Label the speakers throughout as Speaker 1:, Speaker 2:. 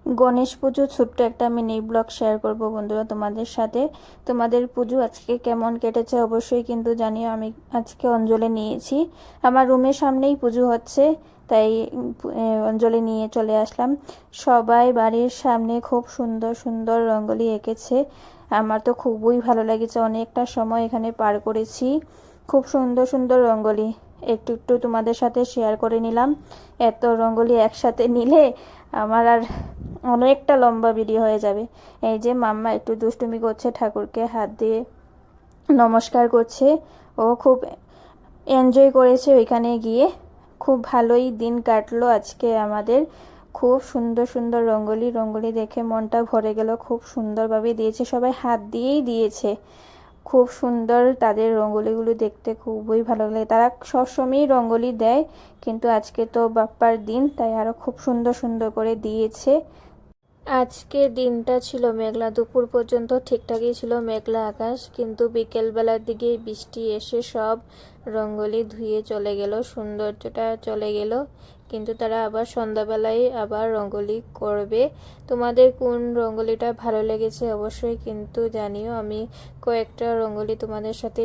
Speaker 1: গণেশ পুজো ছোট্ট একটা mini blog share করব বন্ধুরা তোমাদের সাথে। তোমাদের পুজো আজকে কেমন কেটেছে অবশ্যই কিন্তু জানিও। আমি আজকে অঞ্জলি নিয়েছি, আমার রুমের সামনেই পুজো হচ্ছে, তাই অঞ্জলি নিয়ে চলে আসলাম। সবাই বাড়ির সামনে খুব সুন্দর সুন্দর রঙ্গোলি এঁকেছে, আমার তো খুবই ভালো লেগেছে। অনেকটা সময় এখানে পার করেছি, খুব সুন্দর সুন্দর রঙ্গোলি একটু একটু তোমাদের সাথে শেয়ার করে নিলাম। এত রঙ্গোলি একসাথে নিলে আমার আর অনেকটা লম্বা ভিডিও হয়ে যাবে। এই যে মাম্মা একটু দুষ্টুমি করছে, ঠাকুরকে হাত দিয়ে নমস্কার করছে। ও খুব এনজয় করেছে ওইখানে গিয়ে, খুব ভালোই দিন কাটলো আজকে আমাদের। খুব সুন্দর সুন্দর রঙ্গোলি দেখে মনটা ভরে গেল। খুব সুন্দরভাবে দিয়েছে, সবাই হাত দিয়েই দিয়েছে। খুব সুন্দর, তাদের রঙ্গোলিগুলো দেখতে খুবই ভালো লাগে। তারা সবসময়ই রঙ্গোলি দেয়, কিন্তু আজকে তো বাপ্পার দিন, তাই আরও খুব সুন্দর সুন্দর করে দিয়েছে। আজকে দিনটা ছিল মেঘলা, দুপুর পর্যন্ত ঠিকঠাকই ছিল মেঘলা আকাশ, কিন্তু বিকেলবেলার দিকে বৃষ্টি এসে সব রঙ্গোলি ধুয়ে চলে গেল, সৌন্দর্যটা চলে গেল। কিন্তু তারা আবার সন্ধ্যাবেলায় আবার রঙ্গোলি করবে। তোমাদের কোন রঙ্গোলিটা ভালো লেগেছে অবশ্যই কিন্তু জানিও। আমি কয়েকটা রঙ্গোলি তোমাদের সাথে।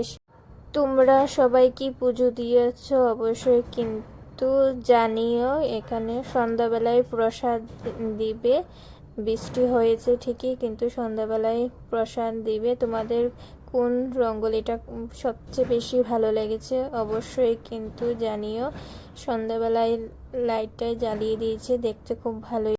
Speaker 1: তোমরা সবাই কি পুজো দিয়েছ অবশ্যই কিন্তু জানিও। এখানে সন্ধ্যাবেলায় প্রসাদ দিবে, বৃষ্টি হয়েছে ঠিকই কিন্তু সন্ধ্যাবেলায় প্রসাদ দিবে। তোমাদের কোন রঙ্গোলিটা সবচেয়ে বেশি ভালো লেগেছে অবশ্যই কিন্তু জানিও। সন্ধ্যাবেলায় লাইটটাই জ্বালিয়ে দিয়েছে, দেখতে খুব ভালোই।